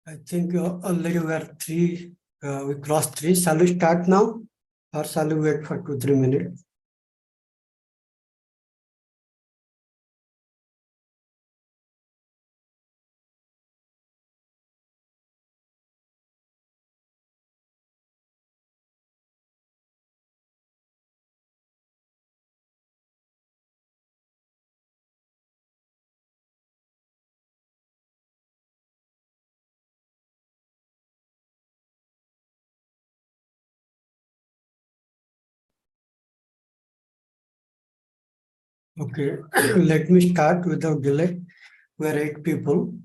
I think already we are three, we crossed three. Shall we start now or shall we wait for 2-3 minutes? Okay, let me start without delay. We are 8 people.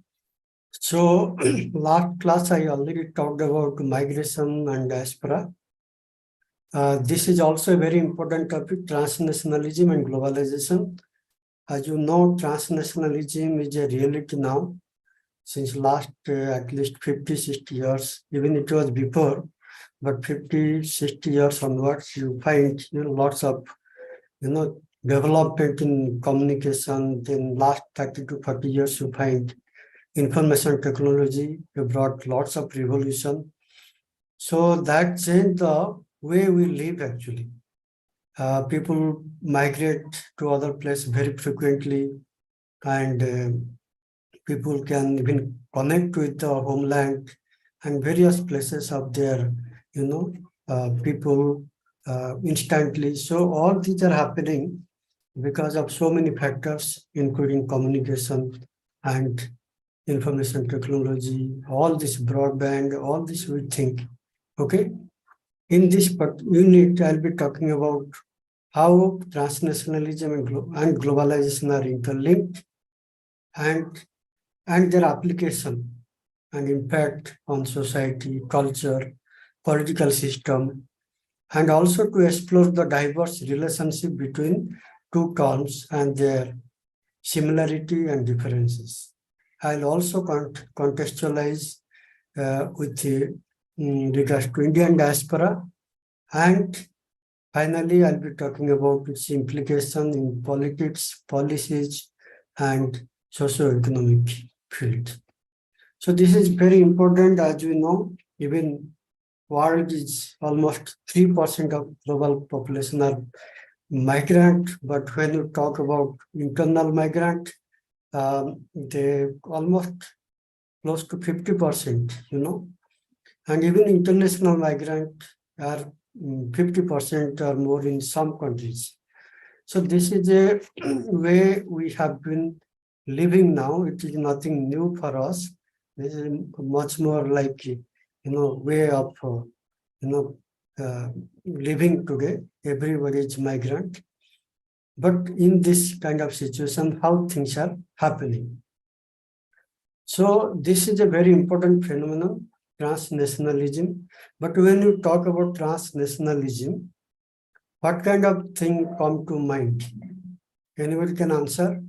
So last class I already talked about migration and diaspora. This is also a very important topic, transnationalism and globalization. As you know, transnationalism is a reality now since last at least 50, 60 years, even it was before, but 50, 60 years onwards, you find lots of, development in communication. Then last 30 to 40 years, you find information technology brought lots of revolution. So that changed the way we live actually. People migrate to other places very frequently, and people can even connect with the homeland and various places of their, people instantly. So all these are happening because of so many factors, including communication and information technology, all this broadband, all this we think. Okay. In this unit, I'll be talking about how transnationalism and globalization are interlinked, and their application and impact on society, culture, political system, and also to explore the diverse relationship between two terms and their similarity and differences. I'll also contextualize with regards to Indian diaspora, and finally I'll be talking about its implication in politics, policies, and socio-economic field. So this is very important. As we know, even world is almost 3% of global population are migrant, but when you talk about internal migrant, they almost close to 50%, and even international migrant are 50% or more in some countries. So this is a way we have been living now. It is nothing new for us. This is much more like, way of, living today. Everybody is migrant. But in this kind of situation, how things are happening. So this is a very important phenomenon, transnationalism. But when you talk about transnationalism, what kind of thing come to mind? Anybody can answer?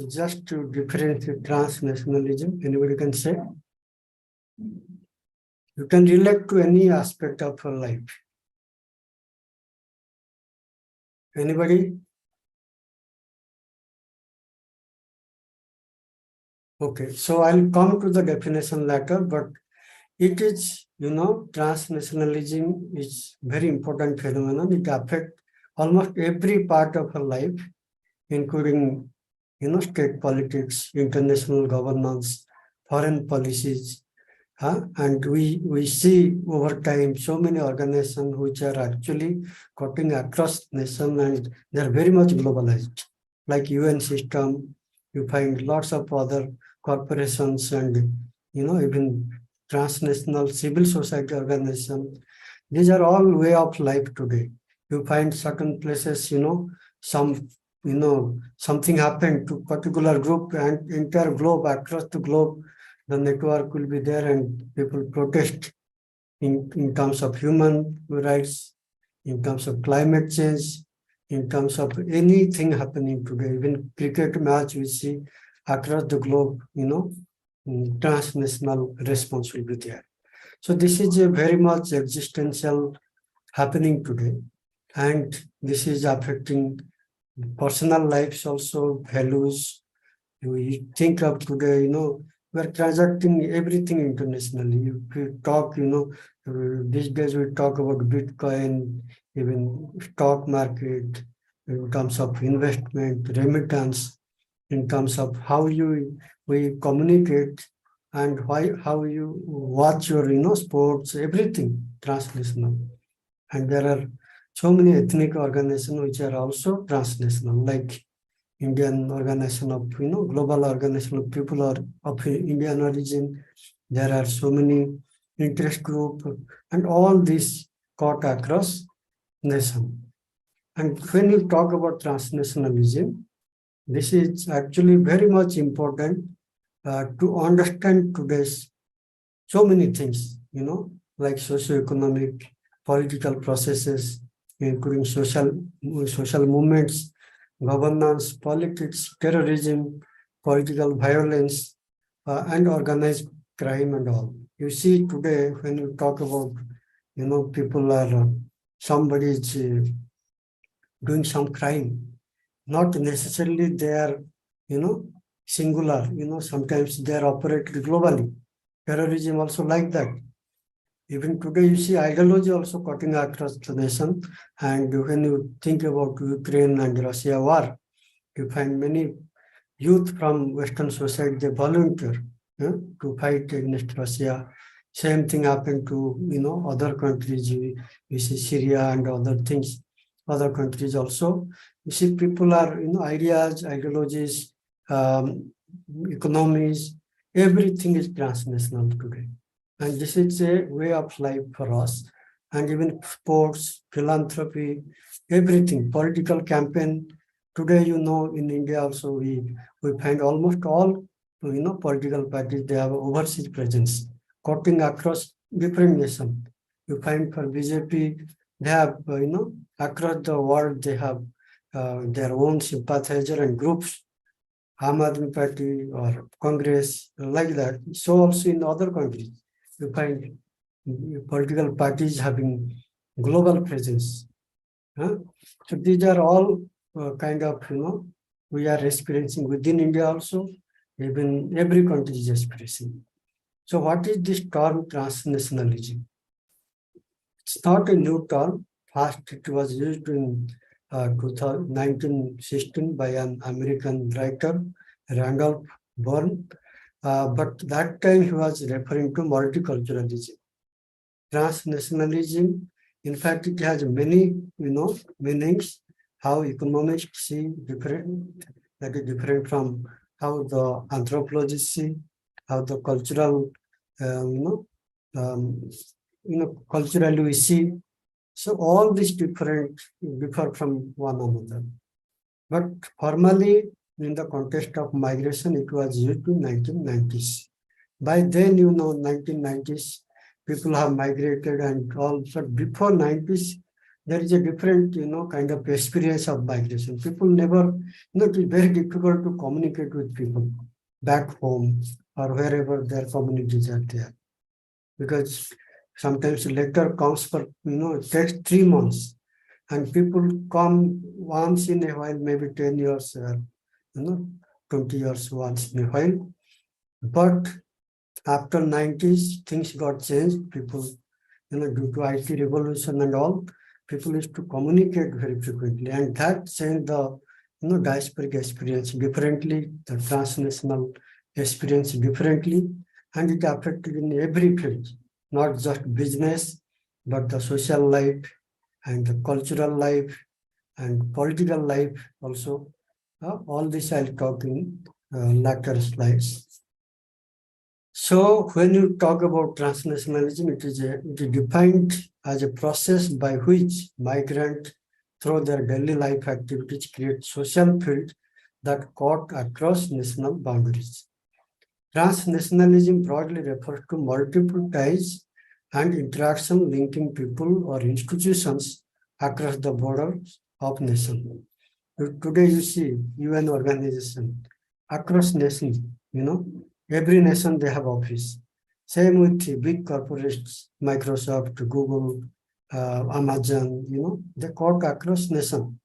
Just to differentiate transnationalism, anybody can say? You can relate to any aspect of your life. Anybody? Okay, so I'll come to the definition later, but it is, transnationalism is very important phenomenon. It affects almost every part of our life, including, state politics, international governance, foreign policies. And we see over time so many organizations which are actually cutting across nation, and they're very much globalized. Like UN system, you find lots of other corporations and even transnational civil society organizations. These are all way of life today. You find certain places, some something happened to particular group, and entire globe, across the globe, the network will be there, and people protest in terms of human rights, in terms of climate change, in terms of anything happening today. Even cricket match we see across the globe, transnational response will be there. So this is a very much existential happening today, and this is affecting personal lives also, values. We think of today, we are transacting everything internationally. If we talk, these days we talk about Bitcoin, even stock market, in terms of investment, remittance, in terms of how we communicate and how you watch your sports, everything transnational. And there are so many ethnic organizations which are also transnational, like Indian organization of global organization of people or of Indian origin. There are so many interest group, and all this cut across nation. And when you talk about transnationalism, this is actually very much important to understand today's so many things, like socio-economic, political processes, including social movements, governance, politics, terrorism, political violence, and organized crime and all. You see today when you talk about, people are, somebody is doing some crime, not necessarily they are, singular, sometimes they are operated globally. Terrorism also like that. Even today, you see ideology also cutting across the nation. And when you think about Ukraine and Russia war, you find many youth from Western society, they volunteer to fight against Russia. Same thing happened to, other countries. You see Syria and other things, other countries also. You see people are, ideas, ideologies, um, economies, everything is transnational today. And this is a way of life for us. And even sports, philanthropy, everything, political campaign. Today, in India also, we find almost all, political parties, they have overseas presence, cutting across different nations. You find for BJP, they have, across the world, they have their own sympathizer and groups, Aam Aadmi Party or Congress, like that. So also in other countries, you find political parties having global presence. Huh? So these are all kind of, we are experiencing within India also, even every country is experiencing. So what is this term transnationalism? It's not a new term. First, it was used in 1916 by an American writer, Randolph Bourne. But that time he was referring to multiculturalism. Transnationalism, in fact, it has many, meanings. How economists see different, that is different from how the anthropologists see, how the cultural, um, culturally we see. So all these differ from one another. But formally, in the context of migration, it was used in 1990s. By then, 1990s, people have migrated and all. But before 90s, there is a different, kind of experience of migration. People never, it is very difficult to communicate with people back home or wherever their communities are there. Because sometimes letter comes for, it takes 3 months. And people come once in a while, maybe 10 years, 20 years once in a while. But after 90s, things got changed. People, due to IT revolution and all, people used to communicate very frequently. And that changed the, diasporic experience differently, the transnational experience differently. And it affected in every field, not just business, but the social life and the cultural life and political life also. All this I'll talk in later slides. So when you talk about transnationalism, it is defined as a process by which migrants, through their daily life activities, create social fields that cut across national boundaries. Transnationalism broadly refers to multiple ties and interaction linking people or institutions across the borders of nations. Today you see UN organization across nations, every nation they have office. Same with the big corporates, Microsoft, Google, Amazon, they cut across nation.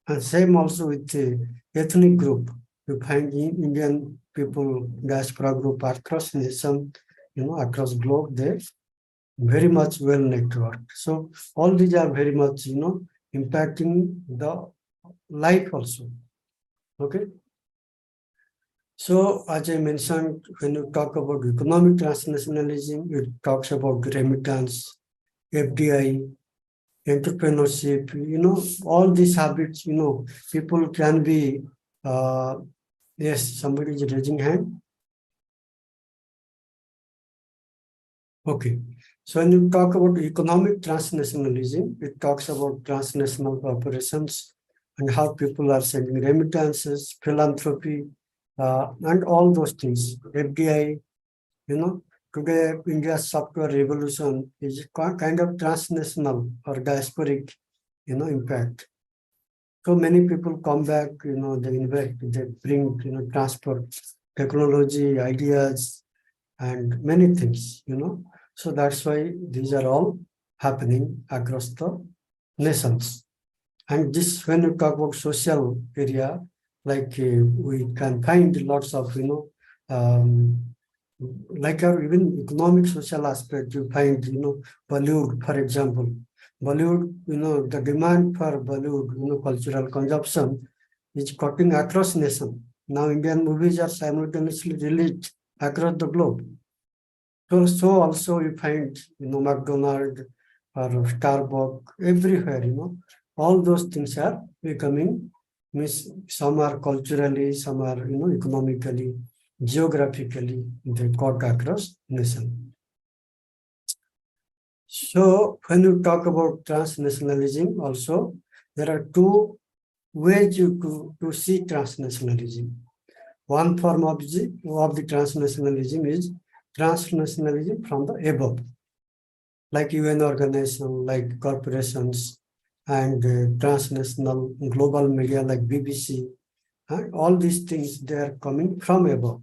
And same also with the ethnic group. you find Indian people diaspora group across nation, across globe, they very much well networked. So all these are very much, impacting the life also. Okay. So as I mentioned, when you talk about economic transnationalism, it talks about remittance, FDI, entrepreneurship, all these habits, people can be, yes, somebody is raising hand. Okay. So when you talk about economic transnationalism, it talks about transnational corporations and how people are sending remittances, philanthropy, and all those things. FDI, today India's software revolution is kind of transnational or diasporic, impact. So many people come back, they invest, they bring, transport, technology, ideas, and many things, So that's why these are all happening across the nations. And this, when you talk about social area, like we can find lots of, like our even economic social aspect, you find, Bollywood, for example. Bollywood, the demand for Bollywood, cultural consumption is cutting across nation. Now Indian movies are simultaneously released across the globe. So also you find, McDonald's or Starbucks everywhere, all those things are becoming, some are culturally, some are, economically, geographically, they got across nation. So when you talk about transnationalism also, there are two ways to see transnationalism. One form of the transnationalism is transnationalism from the above, like UN organization, like corporations, and transnational global media like BBC, and all these things, they are coming from above.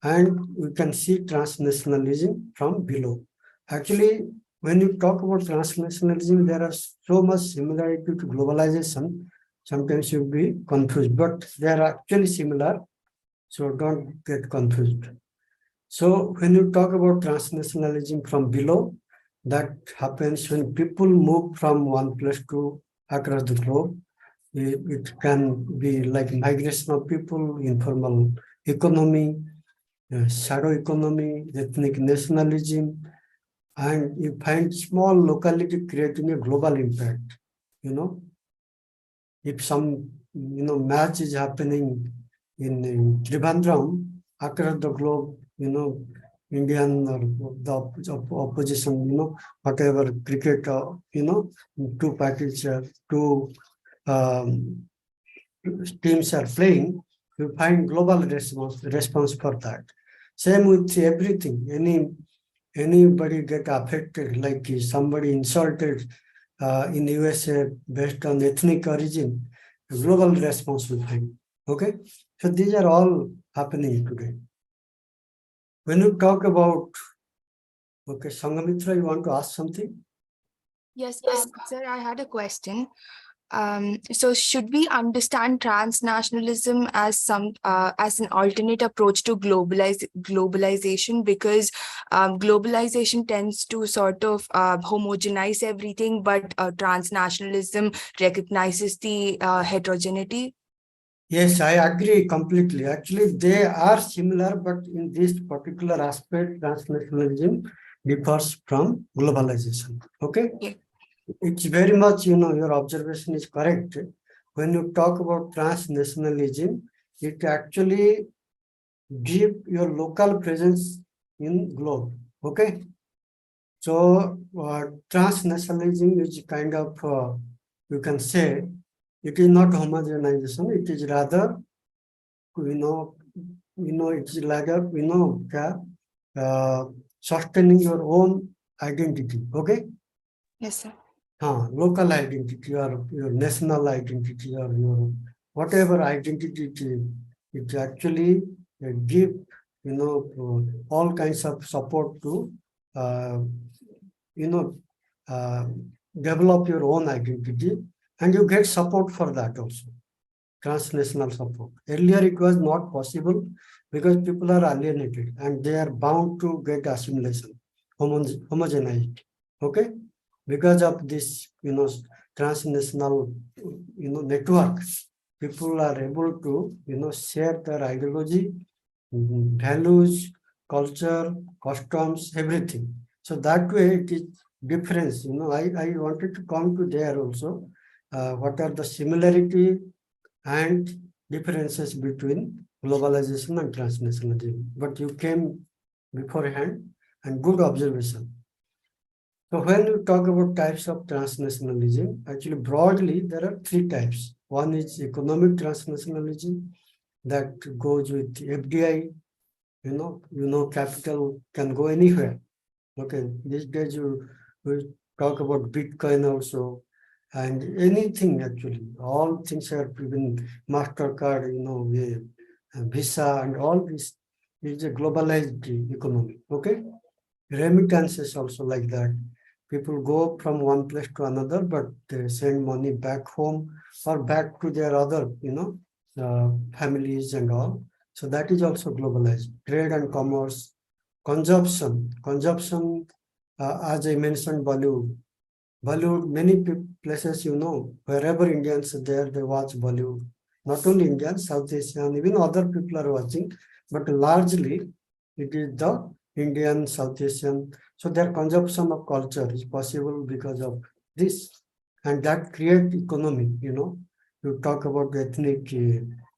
And we can see transnationalism from below. Actually, when you talk about transnationalism, there are so much similarity to globalization. Sometimes you'll be confused, but they are actually similar. So don't get confused. So when you talk about transnationalism from below, that happens when people move from one place to across the globe. It can be like migration of people, informal economy, shadow economy, ethnic nationalism, and you find small locality creating a global impact. If some match is happening in Trivandrum, across the globe, Indian or the opposition, whatever cricket, two package, two um, teams are playing, you find global response for that. Same with everything. Anybody get affected, like somebody insulted in USA based on ethnic origin, a global response will find. Okay, so these are all happening today. When you talk about, okay, Sangamitra, you want to ask something? Yes, sir, I had a question. So should we understand transnationalism as as an alternate approach to globalization, because globalization tends to sort of homogenize everything, but transnationalism recognizes the heterogeneity? Yes, I agree completely. Actually, they are similar, but in this particular aspect, transnationalism differs from globalization. Okay? Yeah. It's very much, your observation is correct. When you talk about transnationalism, it actually gives your local presence in globe. Okay? So, transnationalism is kind of, you can say, it is not homogenization, it is rather, it's like sustaining your own identity. Okay? Yes, sir. Local identity or your national identity or your whatever identity it actually give all kinds of support to uh, you know uh, develop your own identity, and you get support for that also. transnational support. Earlier, it was not possible because people are alienated and they are bound to get assimilation, homogenized. Okay, because of this, transnational, network, people are able to, share their ideology, values, culture, customs, everything. So that way it is difference. I wanted to come to there also. What are the similarity and differences between globalization and transnationalism? But you came beforehand and good observation. So when you talk about types of transnationalism, actually broadly there are three types. One is economic transnationalism that goes with FDI. Capital can go anywhere. Okay, these days we talk about Bitcoin also, and anything actually. All things are even Mastercard, Visa, and all this is a globalized economy. Okay, remittances also like that. People go from one place to another, but they send money back home or back to their other, families and all. So that is also globalized. Trade and commerce, consumption, as I mentioned, Bollywood. Bollywood, many places, wherever Indians are there, they watch Bollywood. Not only Indians, South Asian, even other people are watching, but largely it is the Indian, South Asian. So their consumption of culture is possible because of this. And that create economy, You talk about ethnic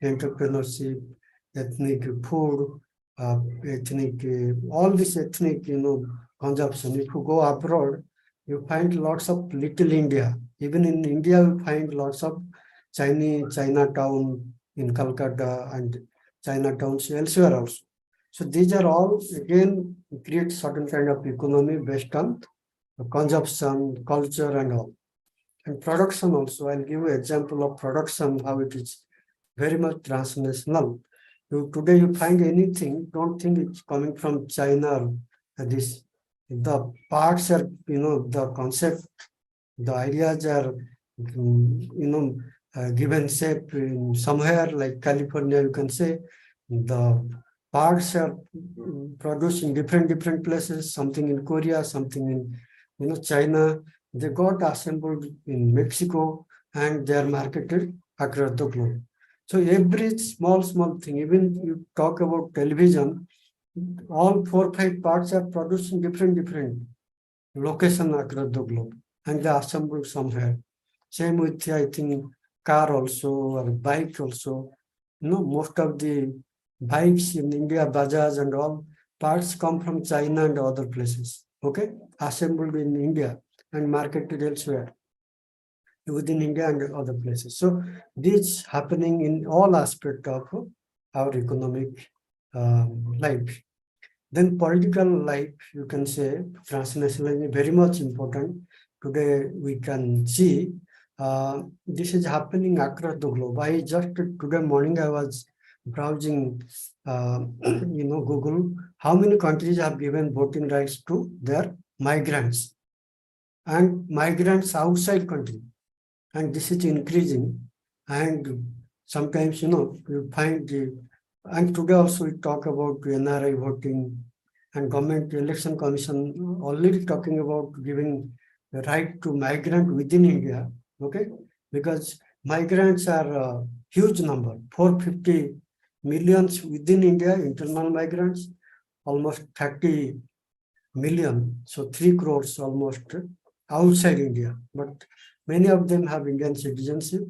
entrepreneurship, ethnic food, ethnic, all this ethnic, consumption. If you go abroad, you find lots of little India. Even in India, you find lots of Chinatown in Calcutta and Chinatowns elsewhere also. So these are all again create certain kind of economy based on consumption, culture, and all. And production also. I'll give you example of production how it is very much transnational. Today you find anything, don't think it's coming from China. This the parts are, the concept, the ideas are, given shape in somewhere like California. You can say the parts are produced in different places. Something in Korea, something in China. They got assembled in Mexico and they are marketed across the globe. So every small thing, even you talk about television, all 4 or 5 parts are produced in different location across the globe and they are assembled somewhere. Same with, I think, car also or bike also. Most of the bikes in India, Bajaj and all, parts come from China and other places. Okay, assembled in India and marketed elsewhere within India and other places. So this happening in all aspects of our economic life. Then political life, you can say, transnationalism is very much important. Today we can see this is happening across the globe. I just today morning I was browsing, Google, how many countries have given voting rights to their migrants and migrants outside country, and this is increasing. And sometimes, you find and today also we talk about NRI voting and government election commission already talking about giving the right to migrant within India. Okay, because migrants are a huge number, 450 millions within India, internal migrants, almost 30 million, so 3 crores almost outside India, but many of them have Indian citizenship.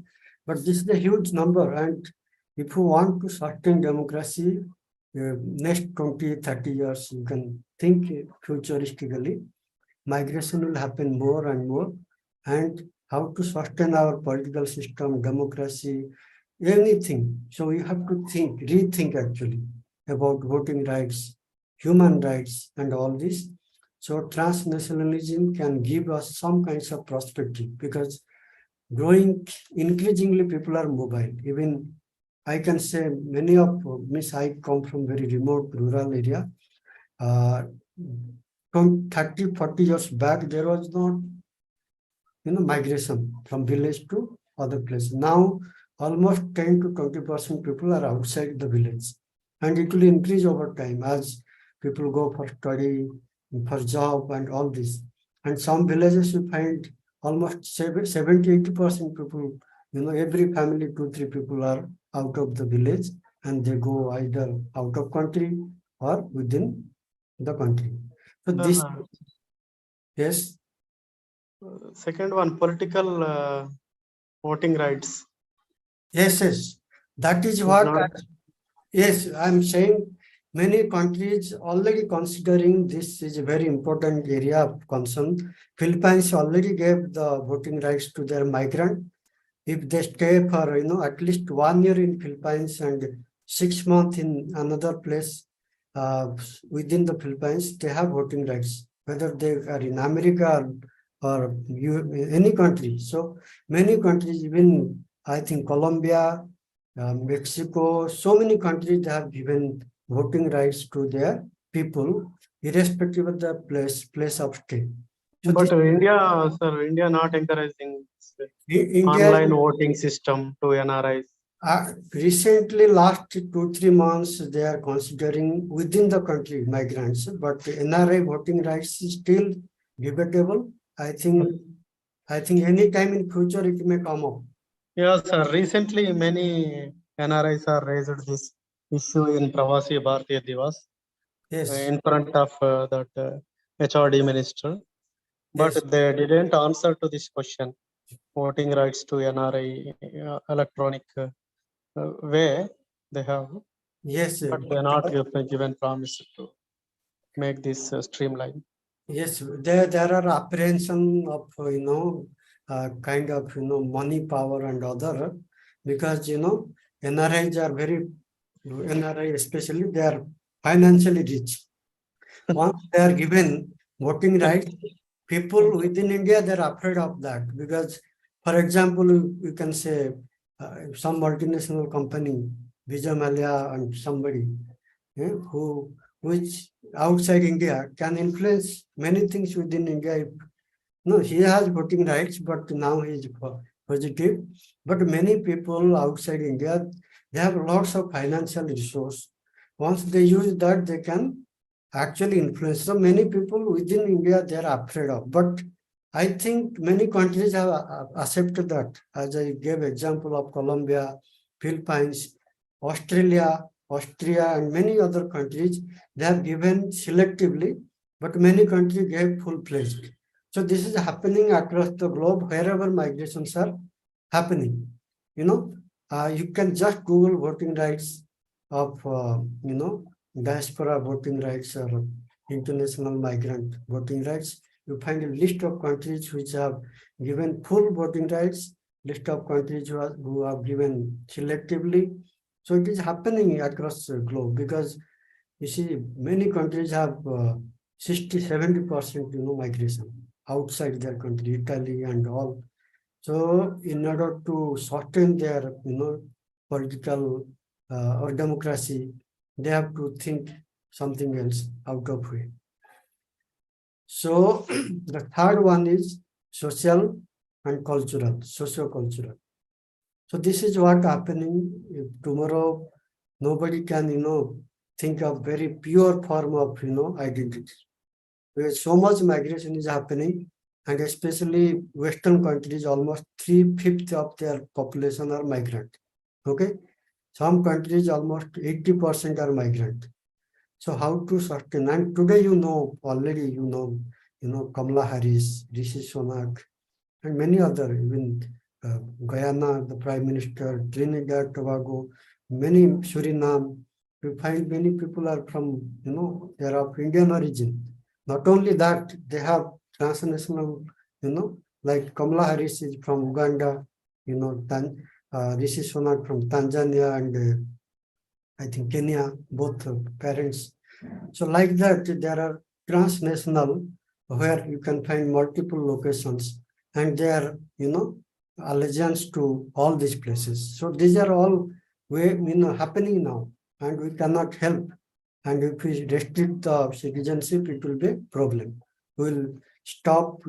But this is a huge number, and if you want to sustain democracy, next 20, 30 years, you can think futuristically, migration will happen more and more, and how to sustain our political system, democracy, anything. So we have to rethink actually about voting rights, human rights, and all this. So transnationalism can give us some kinds of perspective because increasingly people are mobile. Even I can say many of Miss I come from very remote rural area. From 30, 40 years back, there was no migration from village to other places. Now almost 10 to 20% people are outside the village. And it will increase over time as people go for study, for job and all this. And some villages you find almost 70-80% people, every family, 2-3 people are out of the village and they go either out of country or within the country. So this, Uh, yes, Second one, political voting rights yes. That is is what, not. yes, I'm saying many countries already considering this is a very important area of concern. Philippines already gave the voting rights to their migrant. If they stay for at least 1 year in Philippines and 6 months in another place uh, within the Philippines, they have voting rights, whether they are in America or any country. So many countries, even I think Colombia, Mexico, so many countries they have given voting rights to their people, irrespective of the place of stay. So this But India, sir, India not encouraging India online voting system to NRIs. recently, last 2-3 months, they are considering within the country migrants, but NRI voting rights is still debatable. I think, I think any time in future it may come up. Yes, sir. Recently, many NRIs are raised this issue in Pravasi Bharatiya Divas Yes, in front of that HRD minister, but yes, they didn't answer to this question. Voting rights to NRI electronic way they have, yes, but they are not given promise to make this streamline. yes. There are apprehension of kind of money, power, and other, because NRIs are very NRI especially they are financially rich. Once they are given voting rights, people within India, they're afraid of that because, for example, you can say some multinational company, Vijay Mallya and somebody who which outside India can influence many things within India. No, he has voting rights, but now he is positive. But many people outside India, they have lots of financial resource. Once they use that, they can actually influence. So many people within India, they are afraid of. But I think many countries have accepted that. As I gave example of Colombia, Philippines, Australia, Austria, and many other countries, they have given selectively, but many countries gave full-fledged. So this is happening across the globe wherever migrations are happening. You can just Google voting rights of diaspora voting rights or international migrant voting rights. You find a list of countries which have given full voting rights, list of countries who have given selectively. So it is happening across the globe because you see many countries have 60-70% migration outside their country, Italy and all. So in order to sustain their political or democracy, they have to think something else out of way. So the third one is social and cultural, socio-cultural. So this is what happening. If tomorrow nobody can think of very pure form of identity. Because so much migration is happening, and especially Western countries, almost 3/5 of their population are migrant. Okay, some countries almost 80% are migrant. So how to sustain? And today already Kamala Harris, Rishi Sunak, and many other, even Guyana, the Prime Minister, Trinidad, Tobago, many Suriname. We find many people are from, they are of Indian origin. Not only that, they have transnational, like Kamala Harris is from Uganda, Rishi Sunak from Tanzania and I think Kenya, both parents. So like that, there are transnational where you can find multiple locations and they are, allegiance to all these places. So these are all happening now and we cannot help. And if we restrict the citizenship, it will be a problem. We will stop,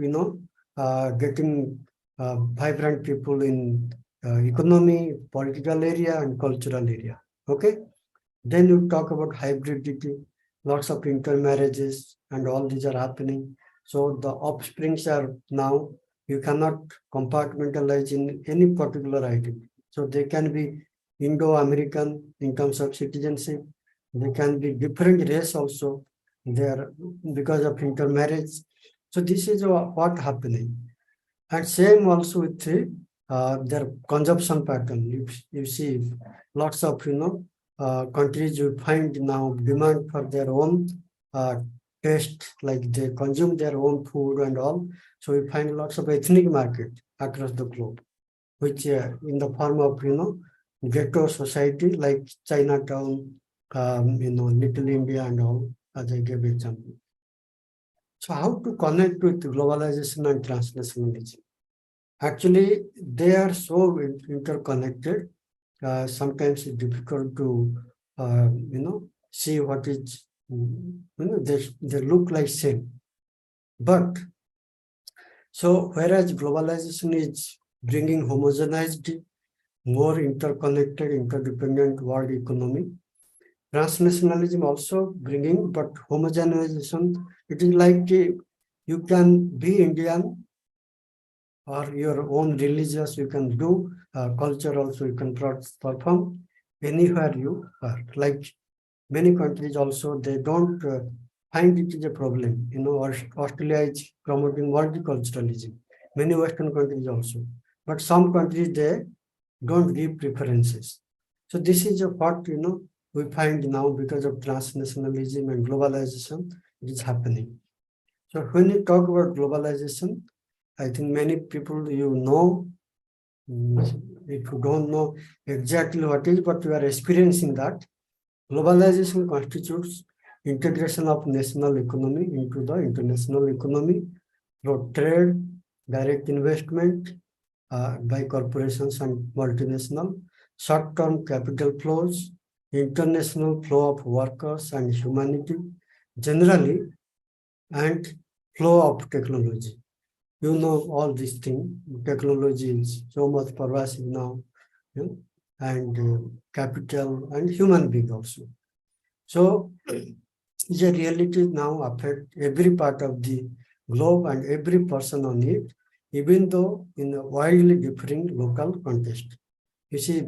getting vibrant people in economy, political area, and cultural area. Okay. Then you talk about hybridity, lots of intermarriages, and all these are happening. So the offsprings are now, you cannot compartmentalize in any particular identity. So they can be Indo-American in terms of citizenship. They can be different race also. They are because of intermarriage. So this is what happening. And same also with their consumption pattern. You see lots of countries you find now demand for their own uh, taste, like they consume their own food and all. So we find lots of ethnic market across the globe, which in the form of ghetto society like Chinatown, Little India and all, as I gave example. So how to connect with globalization and transnationalism? Actually, they are so interconnected. Sometimes it's difficult to, see what is, they look like same. But so whereas globalization is bringing homogenized, more interconnected, interdependent world economy, transnationalism also bringing, but homogenization, it is like you can be Indian or your own religious, you can do culture also, you can perform anywhere you are. Like many countries also, they don't find it is a problem. Australia is promoting multiculturalism, many Western countries also. But some countries, they don't give preferences. So this is what, we find now because of transnationalism and globalization, it is happening. So when you talk about globalization, I think many people if you don't know exactly what is, but you are experiencing that. Globalization constitutes integration of national economy into the international economy through trade, direct investment by corporations and multinational, short-term capital flows, international flow of workers and humanity generally, and flow of technology. All these things. Technology is so much pervasive now, and capital and human being also. So the reality now affect every part of the globe and every person on it, even though in a wildly differing local context. You see,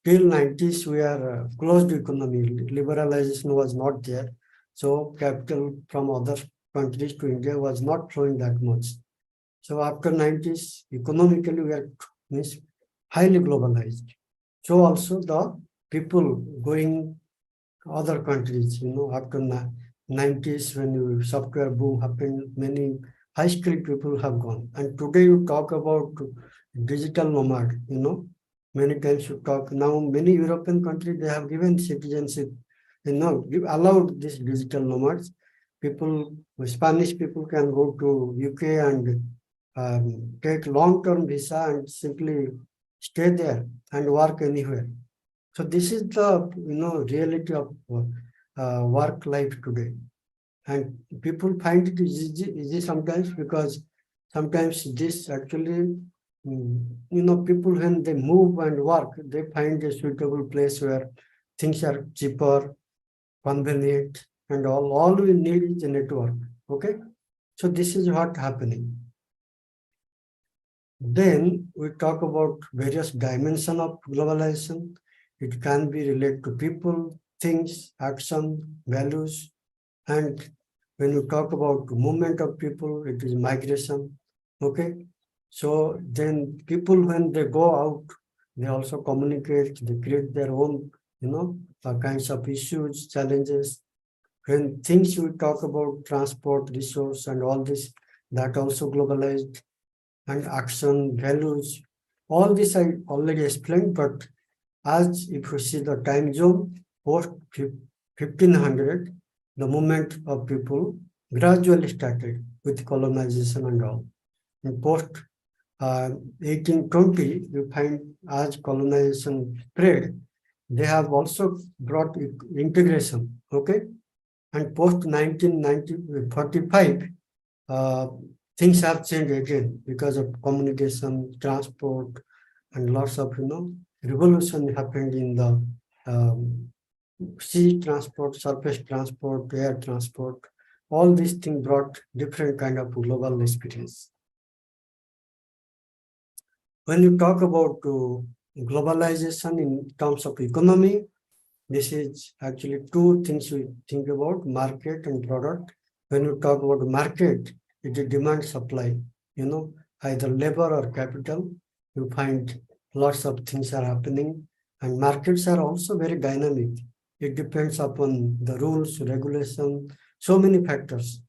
till 90s we are closed economy, liberalization was not there. So capital from other countries to India was not flowing that much. So after 90s, economically we are means highly globalized. So also the people going other countries, after 90s when software boom happened, many high skilled people have gone. And today you talk about digital nomad, many times you talk now, many European countries, they have given citizenship, allowed these digital nomads. People, Spanish people can go to UK and take long-term visa and simply stay there and work anywhere. So this is the reality of work life today, and people find it easy sometimes because sometimes this actually people when they move and work, they find a suitable place where things are cheaper, convenient, and all we need is a network. Okay, so this is what happening. Then we talk about various dimensions of globalization. It can be related to people, things, action, values. And when you talk about movement of people, it is migration. Okay. So then people, when they go out, they also communicate, they create their own, kinds of issues, challenges. When things we talk about transport, resource, and all this, that also globalized, and action, values. All this I already explained, but as if you see the time zone, post 1500, the movement of people gradually started with colonization and all. In post 1820, you find as colonization spread, they have also brought integration, okay? And post 1945, things have changed again because of communication, transport, and lots of revolution happened in the sea transport, surface transport, air transport. All these things brought different kind of global experience. When you talk about globalization in terms of economy, this is actually two things we think about: market and product. When you talk about market, it is demand supply, either labor or capital. You find lots of things are happening, and markets are also very dynamic. It depends upon the rules, regulation, so many factors,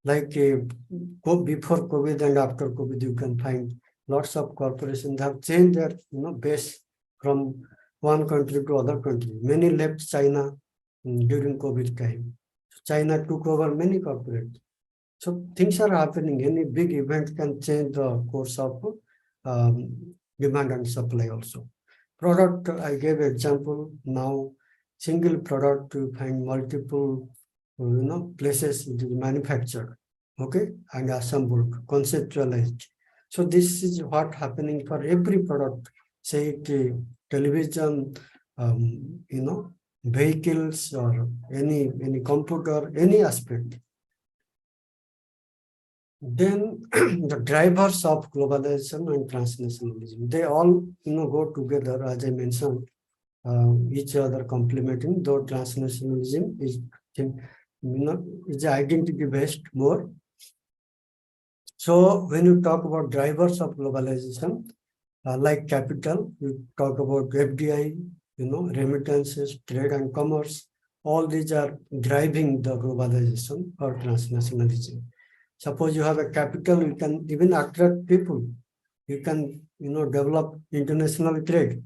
like before COVID and after COVID, you can find lots of corporations have changed their base from one country to other country. Many left China during COVID time. China took over many corporates. So things are happening. Any big event can change the course of demand and supply also. Product, I gave example. Now, single product, you find multiple, places it is manufactured, okay, and assembled, conceptualized. So this is what happening for every product, say it television, vehicles or any computer, any aspect. Then the drivers of globalization and transnationalism, they all go together, as I mentioned, each other complementing, though transnationalism is is identity based more. So when you talk about drivers of globalization, like capital, you talk about FDI, remittances, trade and commerce, all these are driving the globalization or transnationalism. Suppose you have a capital, you can even attract people. You can, develop international trade.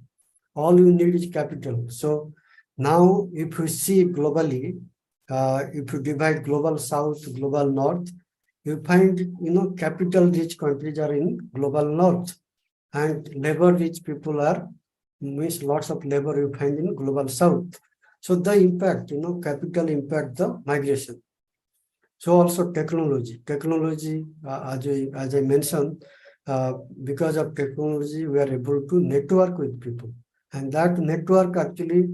All you need is capital. So now if we see globally, if you divide global south, global north, you find, capital rich countries are in global north, and labor rich people are, means lots of labor you find in global south. So the impact, capital impact the migration. So also technology, as I mentioned, because of technology, we are able to network with people, and that network actually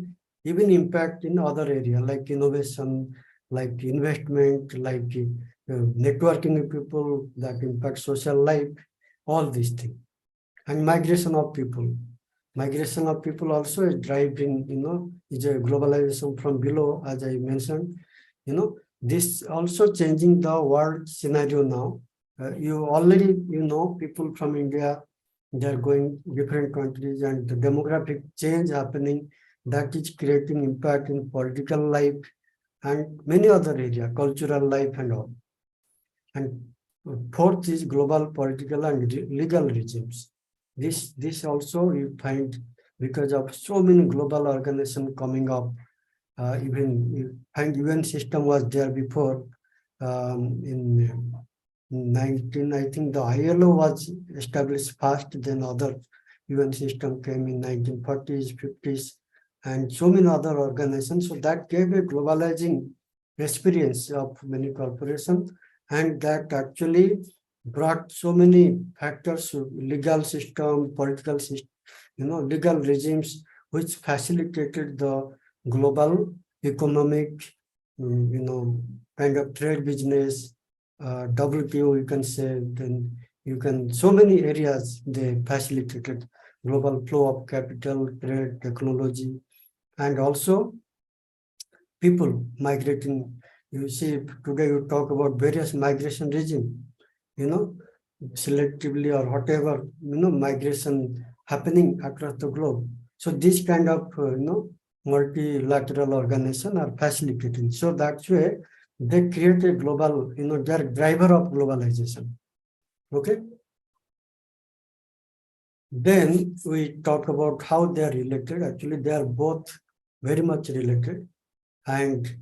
even impact in other area like innovation, like investment, like networking with people, that impact social life, all these things. And migration of people. Migration of people also is driving, is a globalization from below, as I mentioned, this also changing the world scenario now. You already, people from India, they are going different countries, and the demographic change happening, that is creating impact in political life and many other areas, cultural life and all. And fourth is global political and legal regimes. This also you find because of so many global organizations coming up. Even UN system was there before. In 19, I think the ILO was established first, then other UN system came in 1940s, 50s, and so many other organizations. So that gave a globalizing experience of many corporations, and that actually brought so many factors, legal system, political system, legal regimes, which facilitated the global economic, kind of trade business, WTO, you can say, then you can, so many areas they facilitated global flow of capital, trade, technology, and also people migrating. You see, today you talk about various migration regime, selectively or whatever, migration happening across the globe. So this kind of, multilateral organization are facilitating. So that's way they create a global, they're driver of globalization. Okay. Then we talk about how they are related. Actually, they are both very much related. And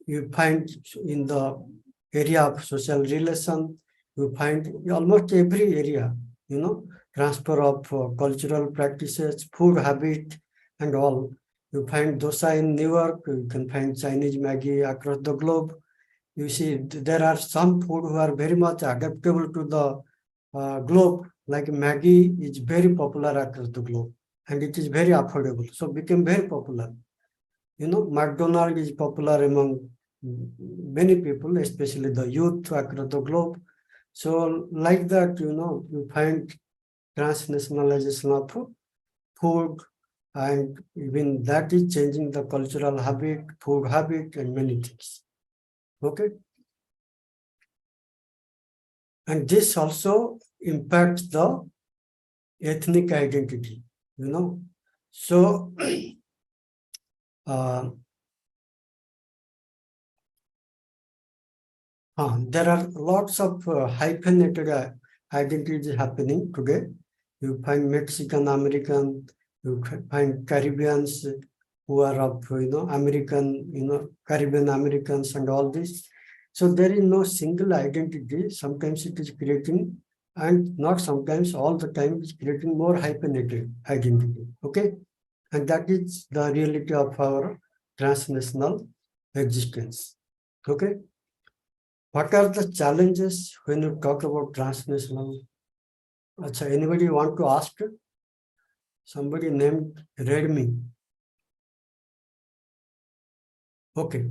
you find in the area of social relation, you find almost every area, transfer of cultural practices, food habit, and all. You find dosa in New York, you can find Chinese Maggie across the globe. You see, there are some food who are very much adaptable to the globe, like Maggie is very popular across the globe and it is very affordable. So became very popular. McDonald is popular among many people, especially the youth across the globe. So like that, you find transnationalization of food, and even that is changing the cultural habit, food habit, and many things. Okay. And this also impacts the ethnic identity, So there are lots of hyphenated identities happening today. You find Mexican American, you find Caribbeans who are of American, Caribbean Americans and all this. So there is no single identity. Sometimes it is creating, and not sometimes, all the time it's creating more hyphenated identity. Okay, and that is the reality of our transnational existence. Okay. What are the challenges when you talk about transnational? Anybody want to ask? Somebody named Redmi. Okay.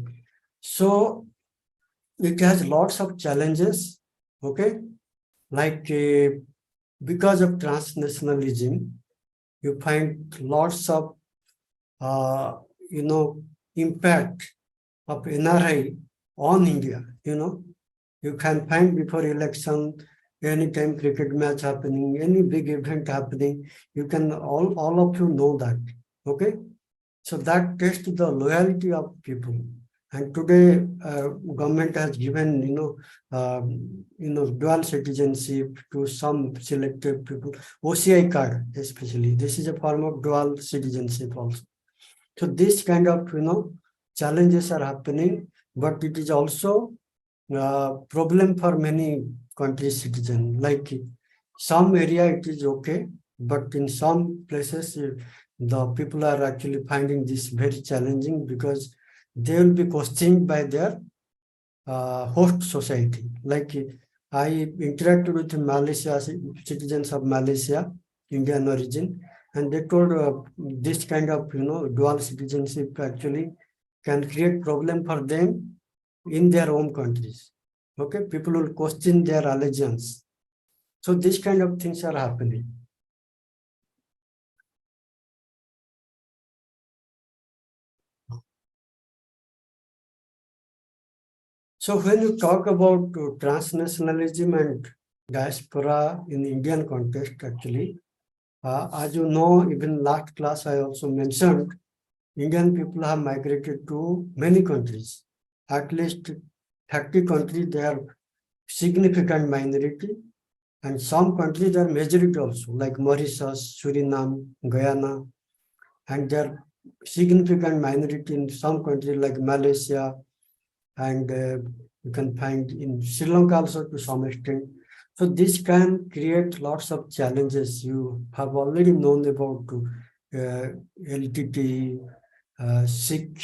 So it has lots of challenges. Okay. Like because of transnationalism, you find lots of, impact of NRI on India, You can find before election, anytime cricket match happening, any big event happening, you can all of you know that. Okay. So that tests the loyalty of people. And today, government has given, dual citizenship to some selected people. OCI card, especially. This is a form of dual citizenship also. So this kind of, challenges are happening, but it is also problem for many countries' citizens. Like some area it is okay, but in some places the people are actually finding this very challenging because they will be questioned by their host society. Like I interacted with Malaysia, citizens of Malaysia, Indian origin, and they told this kind of dual citizenship actually can create problem for them in their own countries. Okay, people will question their allegiance. So this kind of things are happening. So when you talk about transnationalism and diaspora in Indian context, actually, as you know, even last class I also mentioned, Indian people have migrated to many countries. At least 30 countries, they are significant minority, and some countries are majority also, like Mauritius, Suriname, Guyana, and they are significant minority in some countries like Malaysia, and you can find in Sri Lanka also to some extent. So this can create lots of challenges. You have already known about LTT, Sikh,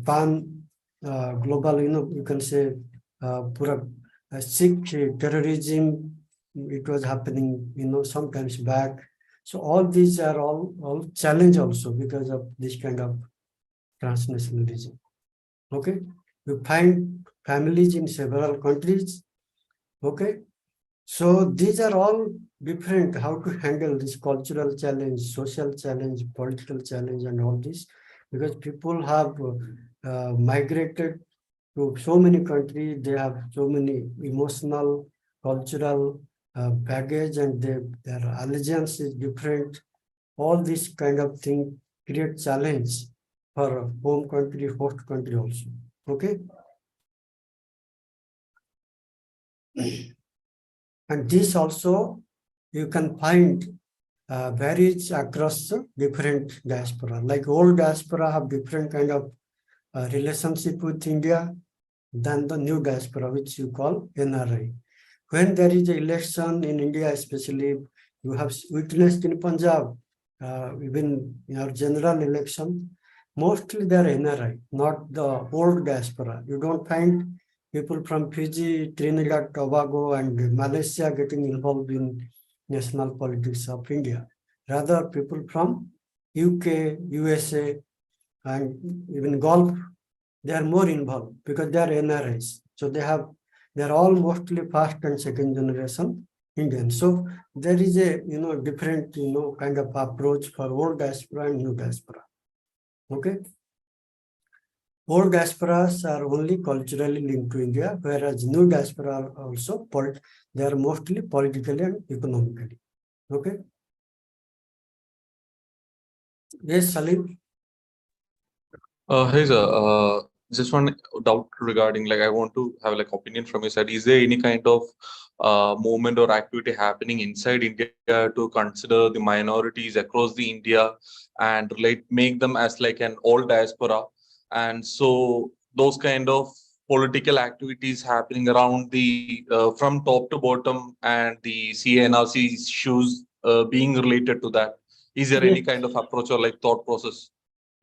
pan global, you can say pura Sikh terrorism. It was happening, sometimes back. So all these are all challenge also because of this kind of transnationalism. Okay, you find families in several countries. Okay, so these are all different how to handle this cultural challenge, social challenge, political challenge, and all this, because people have migrated to so many countries. They have so many emotional, cultural baggage, and their allegiance is different. All this kind of thing create challenge for home country, host country also. Okay. And this also you can find varies across different diaspora. Like old diaspora have different kind of relationship with India than the new diaspora, which you call NRI. When there is an election in India, especially, you have witnessed in Punjab, even in our general election, mostly they are NRI, not the old diaspora. You don't find people from Fiji, Trinidad, Tobago, and Malaysia getting involved in national politics of India. Rather, people from UK, USA, and even Gulf, they are more involved because they are NRIs. So they are all mostly first and second generation Indians. So there is a different kind of approach for old diaspora and new diaspora. Okay. Old diasporas are only culturally linked to India, whereas new diaspora are also they are mostly politically and economically. Okay. Yes, Salim. Hey sir, just one doubt regarding, like, I want to have like opinion from your side. Is there any kind of movement or activity happening inside India to consider the minorities across the India and make them as like an all diaspora? And so those kind of political activities happening around the from top to bottom, and the CNRC issues being related to that. Is there any Yes. kind of approach or like thought process?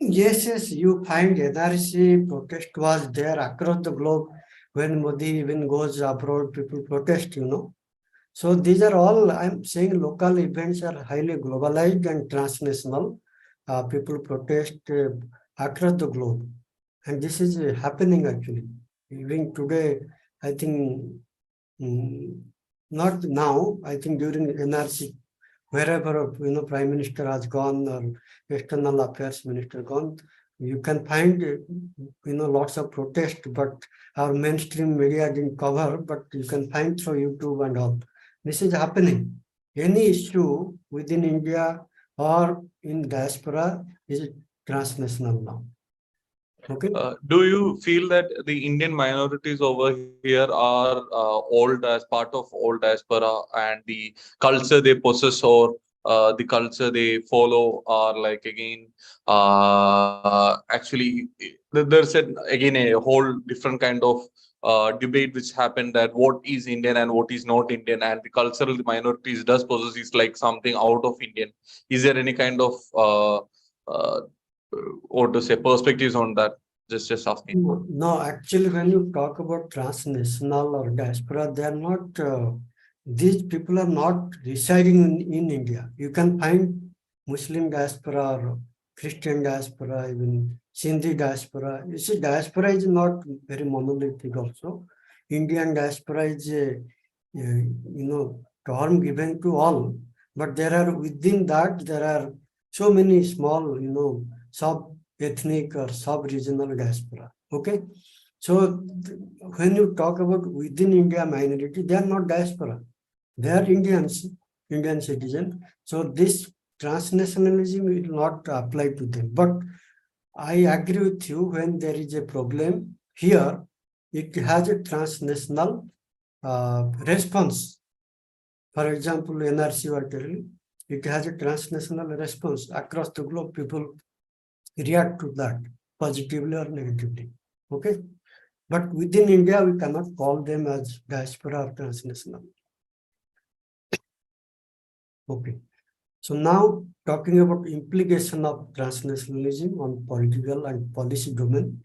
Yes, you find NRC protest was there across the globe. When Modi even goes abroad, people protest. So these are all, I'm saying, local events are highly globalized and transnational. People protest across the globe. And this is happening actually. Even today, I think, not now, I think during NRC, wherever Prime Minister has gone or External Affairs Minister gone, you can find lots of protest, but our mainstream media didn't cover, but you can find through YouTube and all. This is happening. Any issue within India or in diaspora is transnational now. Okay. Do you feel that the Indian minorities over here are old as part of old diaspora, and the culture they possess or the culture they follow are like, again, actually there's again a whole different kind of debate which happened, that what is Indian and what is not Indian, and the cultural minorities does possess is like something out of Indian. Is there any kind of what to say perspectives on that? Just asking. No, actually, when you talk about transnational or diaspora, they are not, these people are not residing in India. You can find Muslim diaspora or Christian diaspora, even Sindhi diaspora. You see, diaspora is not very monolithic also. Indian diaspora is term given to all, but there are, within that, there are so many small, sub-ethnic or sub-regional diaspora. Okay. So when you talk about within India minority, they are not diaspora. They are Indians, Indian citizen. So this transnationalism will not apply to them. But I agree with you, when there is a problem here, it has a transnational response. For example, NRC were telling, it has a transnational response across the globe. People react to that positively or negatively. Okay. But within India, we cannot call them as diaspora or transnational. Okay. So now, talking about implication of transnationalism on political and policy domain.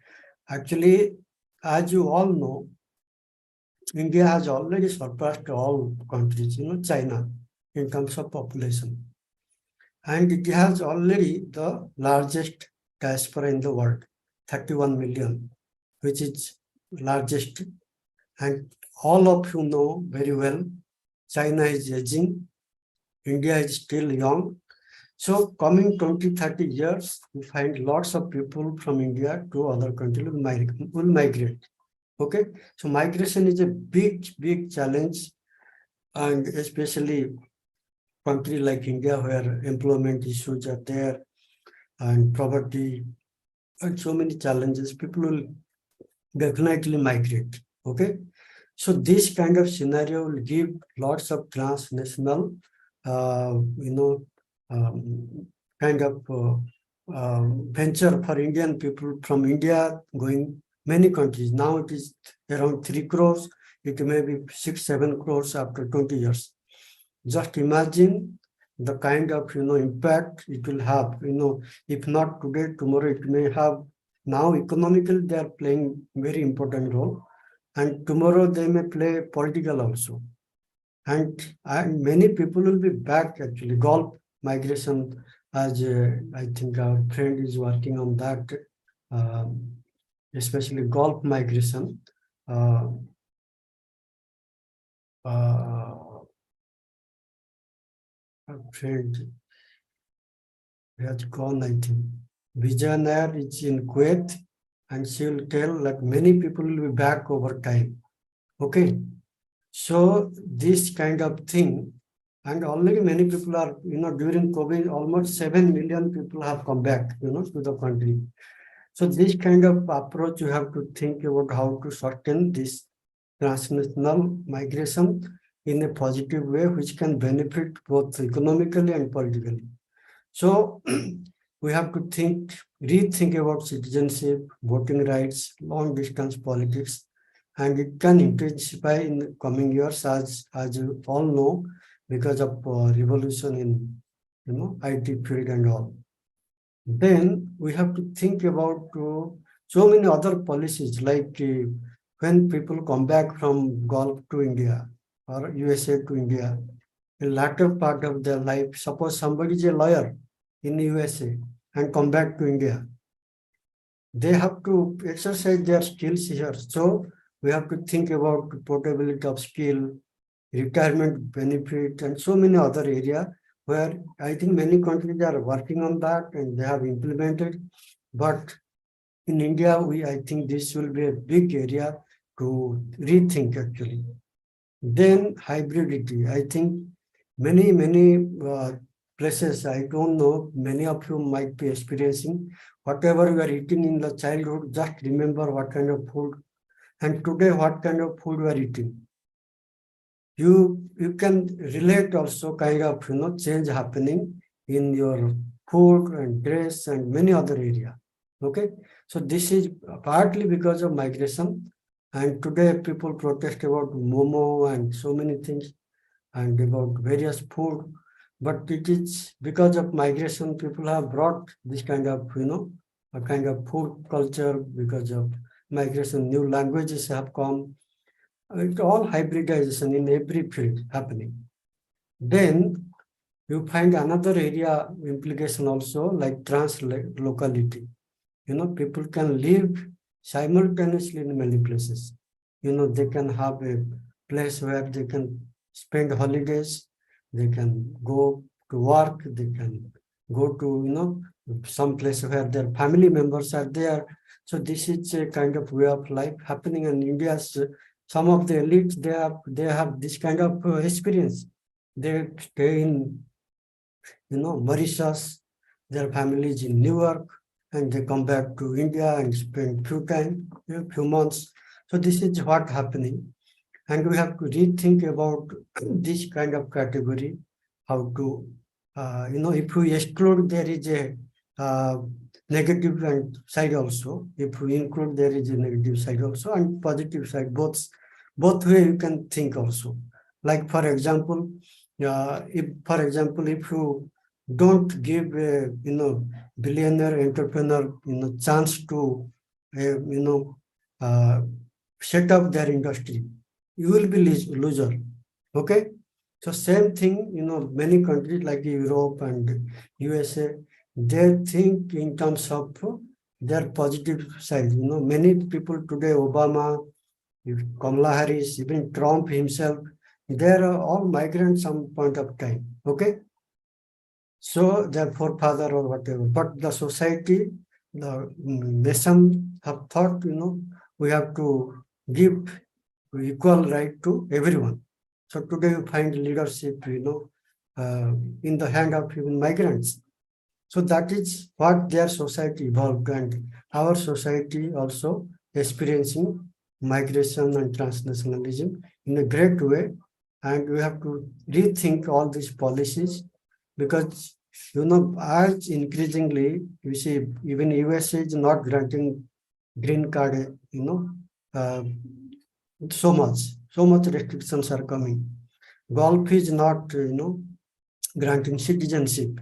Actually, as you all know, India has already surpassed all countries, China, in terms of population. And it has already the largest diaspora in the world, 31 million, which is largest. And all of you know very well, China is aging, India is still young. So coming 20-30 years, we find lots of people from India to other countries will migrate. Okay, so migration is a big challenge, and especially country like India, where employment issues are there and poverty and so many challenges, people will definitely migrate. Okay, so this kind of scenario will give lots of transnational, kind of venture for Indian people from India going many countries. Now it is around 3 crores. It may be 6-7 crores after 20 years. Just imagine the kind of impact it will have. If not today, tomorrow it may have. Now economically they are playing very important role, and tomorrow they may play political also. And many people will be back actually. Gulf migration, as I think our friend is working on that, especially Gulf migration. Uh, our friend has gone, I think. Vijay is in Kuwait, and she will tell that many people will be back over time. Okay. So this kind of thing, and already many people are, during COVID, almost 7 million people have come back, to the country. So this kind of approach, you have to think about how to sustain this transnational migration in a positive way, which can benefit both economically and politically. So we have to rethink about citizenship, voting rights, long distance politics, and it can intensify in the coming years, as you all know, because of revolution in IT field and all. Then we have to think about so many other policies, like when people come back from Gulf to India or USA to India, a latter part of their life, suppose somebody is a lawyer in USA and come back to India, they have to exercise their skills here. So we have to think about portability of skill, retirement benefit, and so many other areas where I think many countries are working on that and they have implemented. But in India, I think this will be a big area to rethink actually. Then hybridity. I think many places, I don't know, many of you might be experiencing whatever you are eating in the childhood, just remember what kind of food, and today what kind of food you are eating. You can relate also kind of change happening in your food and dress and many other area. Okay, so this is partly because of migration, and today people protest about momo and so many things and about various food, but it is because of migration people have brought this kind of a kind of food culture. Because of migration, new languages have come. It's all hybridization in every field happening. Then you find another area implication also, like translocality. People can live simultaneously in many places. They can have a place where they can spend holidays, they can go to work, they can go to, some place where their family members are there. So this is a kind of way of life happening in India's. Some of the elites, they have this kind of experience. They stay in, Mauritius, their families in New York, and they come back to India and spend few months. So this is what happening. And we have to rethink about this kind of category, how to, if we exclude, there is a negative side also. If we include, there is a negative side also and positive side. Both way you can think also. Like for example, if you don't give a billionaire entrepreneur chance to set up their industry, you will be loser. Okay, so same thing, many countries like Europe and USA, they think in terms of their positive side. Many people today, Obama, Kamala Harris, even Trump himself, they are all migrants some point of time. Okay, so their forefather or whatever, but the society, the nation have thought, we have to give equal right to everyone. So today you find leadership, in the hand of even migrants. So that is what their society evolved, and our society also experiencing migration and transnationalism in a great way. And we have to rethink all these policies, because as increasingly you see, even USA is not granting green card, uh, so much restrictions are coming. Gulf is not, granting citizenship.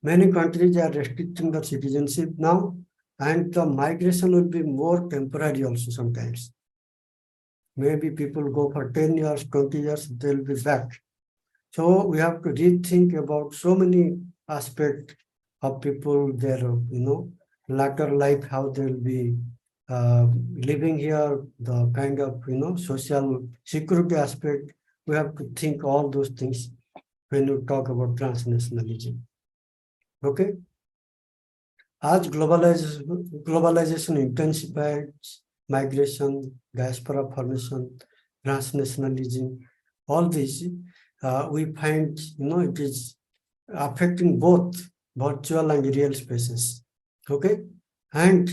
Many countries are restricting the citizenship now, and the migration will be more temporary also sometimes. Maybe people go for 10 years, 20 years, they'll be back. So we have to rethink about so many aspects of people, their, latter life, how they'll be living here, the kind of, social security aspect. We have to think all those things when you talk about transnationalism. Okay. As globalization intensifies, migration, diaspora formation, transnationalism, all this, we find, it is affecting both virtual and real spaces. Okay. And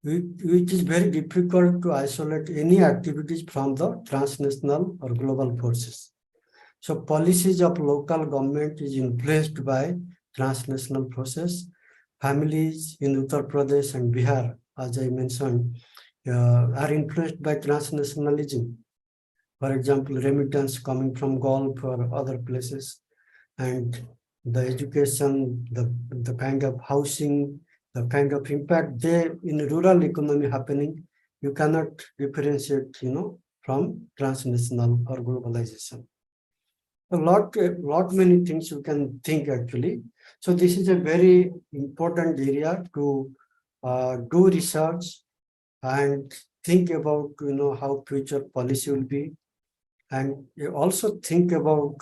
it is very difficult to isolate any activities from the transnational or global forces. So policies of local government is influenced by transnational process. Families in Uttar Pradesh and Bihar, as I mentioned, are influenced by transnationalism. For example, remittance coming from Gulf or other places, and the education, the kind of housing, the kind of impact there in rural economy happening, you cannot differentiate, from transnational or globalization. A lot many things you can think actually. So this is a very important area to do research and think about, how future policy will be, and you also think about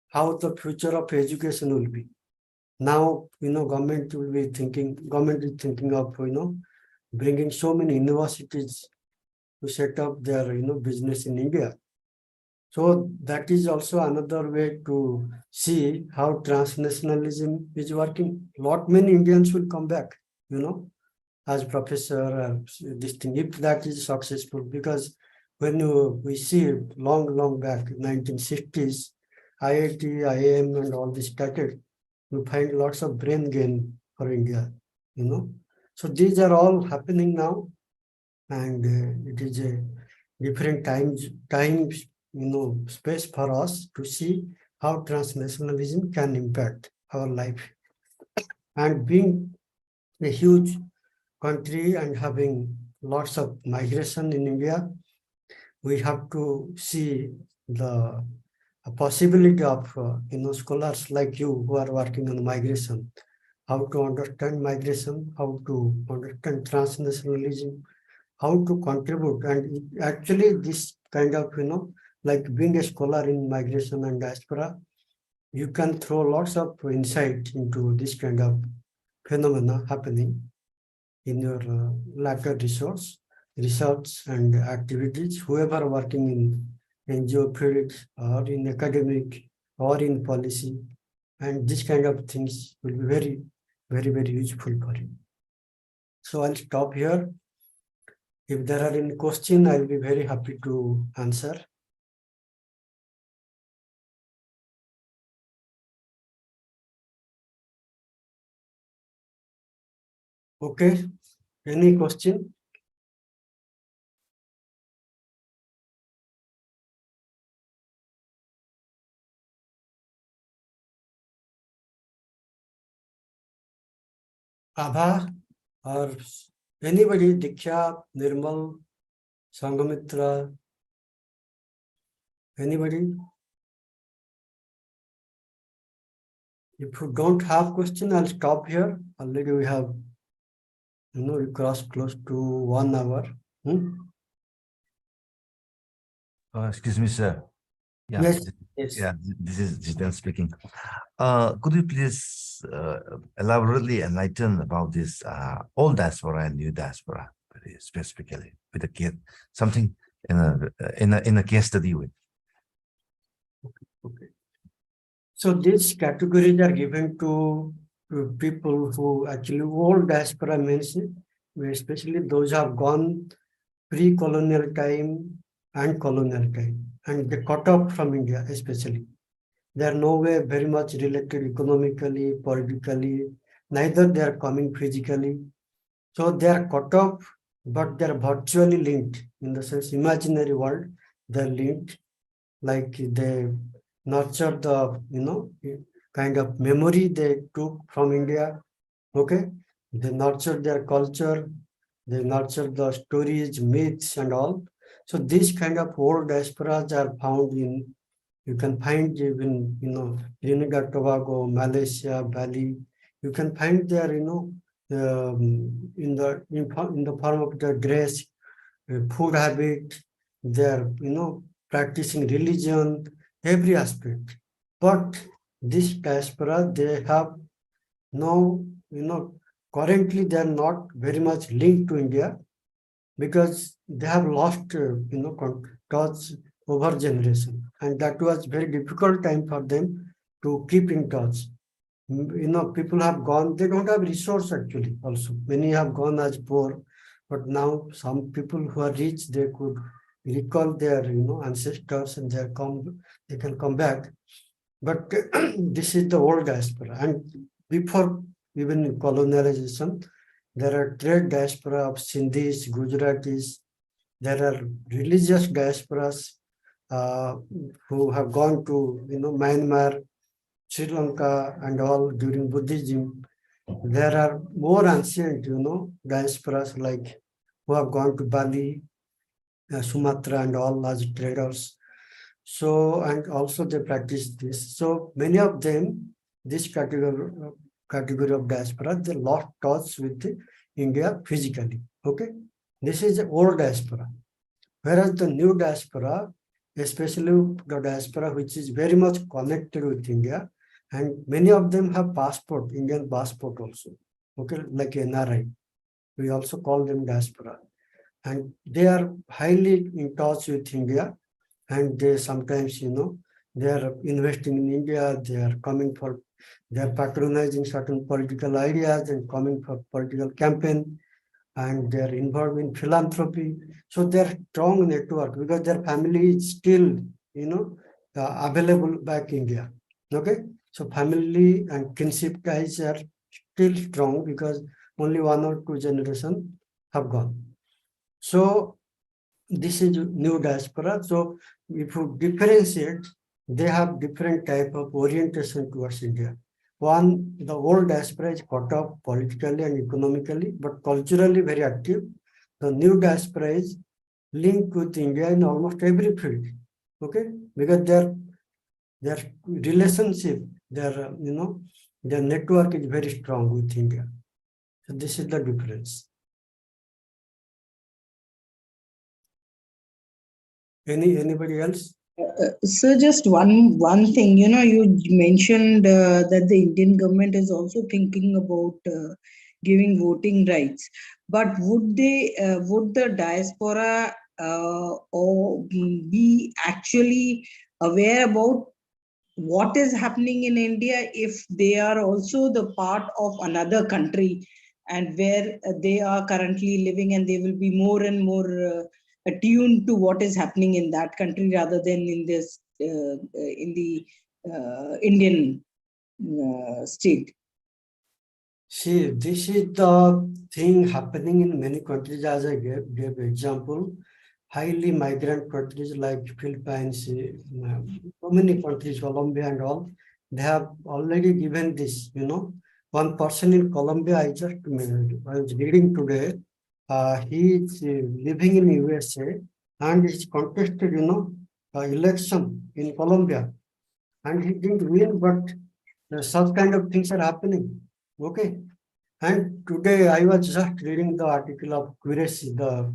how the future of education will be. Now, government is thinking of, bringing so many universities to set up their, business in India. So that is also another way to see how transnationalism is working. Many Indians will come back, as professor, this thing, if that is successful, because when we see long back, 1960s, IIT, IIM and all this started, we find lots of brain gain for India, So these are all happening now, and it is a different times, space for us to see how transnationalism can impact our life. And being a huge country and having lots of migration in India, we have to see the possibility of, scholars like you who are working on migration, how to understand migration, how to understand transnationalism, how to contribute. And actually this kind of, like being a scholar in migration and diaspora, you can throw lots of insight into this kind of phenomena happening in your latter research and activities, whoever working in NGO field or in academic or in policy, and this kind of things will be very, very, very useful for you. So I'll stop here. If there are any questions, I'll be very happy to answer. Okay, any question? Abha or anybody, Diksha, Nirmal, Sanghamitra, anybody? If you don't have question, I'll stop here. Already we have, we crossed close to 1 hour. Excuse me, sir. Yeah, Yes, yes. yeah, this is Jitan speaking. Could you please elaborately enlighten about this old diaspora and new diaspora, very specifically, with a kid, something in a case study with? Okay. So these categories are given to people who actually old diaspora means, especially those who have gone pre-colonial time and colonial time, and they cut off from India especially. They are nowhere very much related economically, politically, neither they are coming physically. So they are cut off, but they are virtually linked in the sense imaginary world, they are linked, like they nurture the, kind of memory they took from India. Okay. They nurture their culture, they nurture the stories, myths and all. So these kind of old diasporas are found in, you can find even, Trinidad, Tobago, Malaysia, Bali. You can find there, in the form of the dress, food habit, their, practicing religion, every aspect. But this diaspora, they have no, currently they are not very much linked to India because they have lost, touch over generation. And that was very difficult time for them to keep in touch. People have gone, they don't have resource actually also. Many have gone as poor, but now some people who are rich, they could recall their, ancestors and they can come back. But this is the old diaspora. And before even colonialization, there are trade diaspora of Sindhis, Gujaratis. There are religious diasporas who have gone to, Myanmar, Sri Lanka and all during Buddhism. There are more ancient, diasporas like who have gone to Bali, Sumatra and all as traders. So, and also they practice this. So many of them, this category of diaspora, they lost touch with India physically. Okay. This is the old diaspora. Whereas the new diaspora, especially the diaspora which is very much connected with India, and many of them have passport, Indian passport also. Okay, like NRI. We also call them diaspora. And they are highly in touch with India. And they sometimes, they are investing in India, they are patronizing certain political ideas and coming for political campaign, and they are involved in philanthropy. So their strong network because their family is still, available back India. Okay. So family and kinship ties are still strong because only 1 or 2 generations have gone. So this is new diaspora. So if you differentiate, they have different type of orientation towards India. One, the old diaspora is cut off politically and economically, but culturally very active. The new diaspora is linked with India in almost every field. Okay, because their relationship, their their network is very strong with India. So this is the difference. Anybody else? So just one thing, you mentioned that the Indian government is also thinking about giving voting rights, but would the diaspora or be actually aware about what is happening in India if they are also the part of another country and where they are currently living, and they will be more and more attuned to what is happening in that country rather than in this in the Indian state? See, this is the thing happening in many countries, as I gave example. Highly migrant countries like Philippines, so many countries, Colombia and all, they have already given this, One person in Colombia, I was reading today, he is living in USA and he's contested, election in Colombia. And he didn't win, but such kind of things are happening. Okay. And today I was just reading the article of Qureshi, the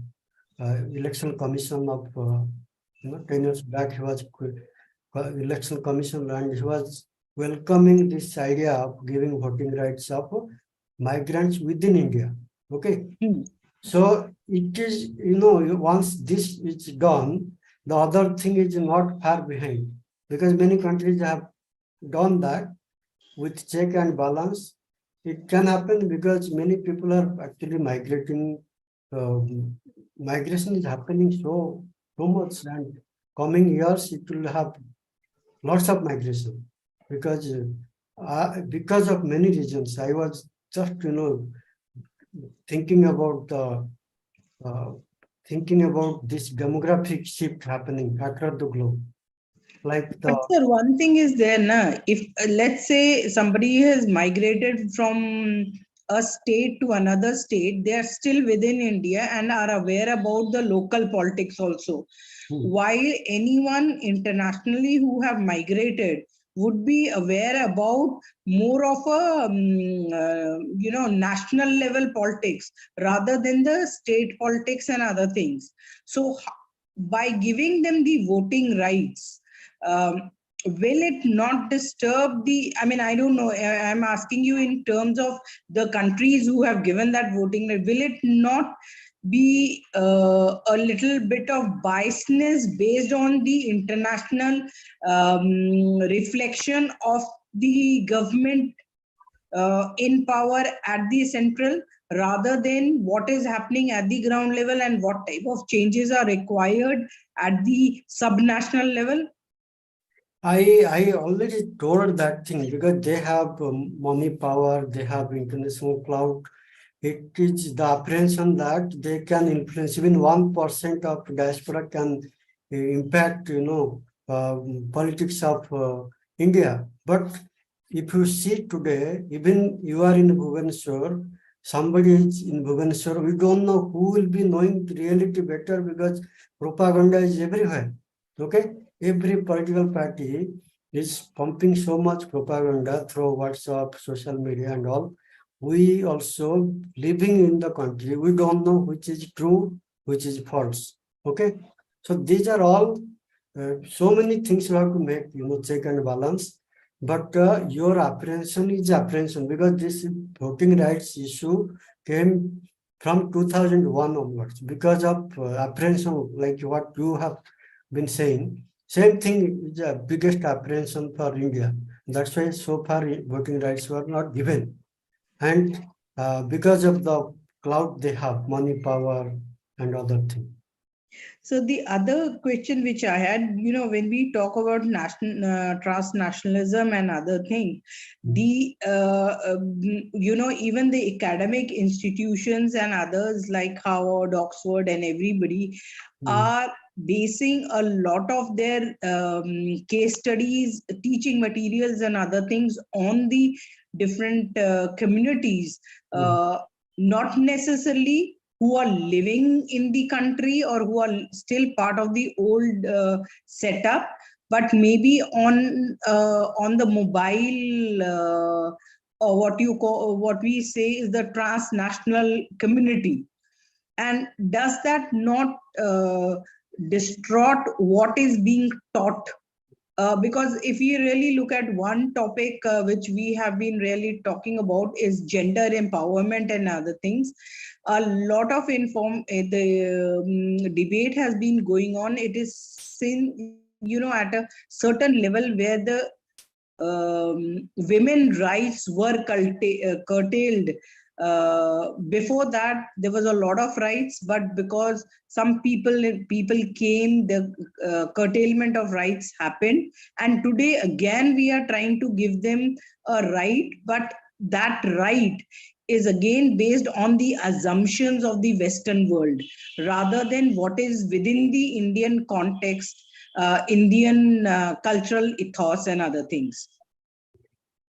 election commission of 10 years back. He was election commission and he was welcoming this idea of giving voting rights of migrants within India. Okay. So it is, once this is done, the other thing is not far behind because many countries have done that with check and balance. It can happen because many people are actually migrating. Migration is happening so much, and coming years it will have lots of migration because of many reasons. I was just thinking about this demographic shift happening across the globe. Like But sir, one thing is there, na? If let's say somebody has migrated from a state to another state, they are still within India and are aware about the local politics also. While anyone internationally who have migrated would be aware about more of a national level politics rather than the state politics and other things. So by giving them the voting rights, will it not disturb the, I mean, I don't know, I'm asking you in terms of the countries who have given that voting right, will it not be a little bit of biasness based on the international reflection of the government in power at the central, rather than what is happening at the ground level and what type of changes are required at the subnational level? I already told that thing because they have money power, they have international clout. It is the apprehension that they can influence even 1% of diaspora can impact, politics of India. But if you see today, even you are in Bhubaneswar, somebody is in Bhubaneswar, we don't know who will be knowing the reality better because propaganda is everywhere. Okay, every political party is pumping so much propaganda through WhatsApp, social media, and all. We also living in the country, we don't know which is true, which is false. Okay, so these are all so many things you have to make, check and balance. But your apprehension is apprehension because this voting rights issue came from 2001 onwards because of apprehension, like what you have been saying. Same thing is the biggest apprehension for India. That's why so far voting rights were not given. And because of the clout they have, money, power, and other things. So the other question which I had, when we talk about transnationalism and other things, the even the academic institutions and others like Harvard, Oxford, and everybody are basing a lot of their case studies, teaching materials, and other things on the different communities, not necessarily who are living in the country or who are still part of the old setup, but maybe on the mobile or what we say is the transnational community. And does that not distort what is being taught? Because if you really look at one topic which we have been really talking about is gender empowerment and other things, a lot of debate has been going on. It is at a certain level where the women rights were curtailed. Before that, there was a lot of rights, but because some people came, the curtailment of rights happened. And today, again, we are trying to give them a right, but that right is again based on the assumptions of the Western world rather than what is within the Indian context, Indian cultural ethos and other things.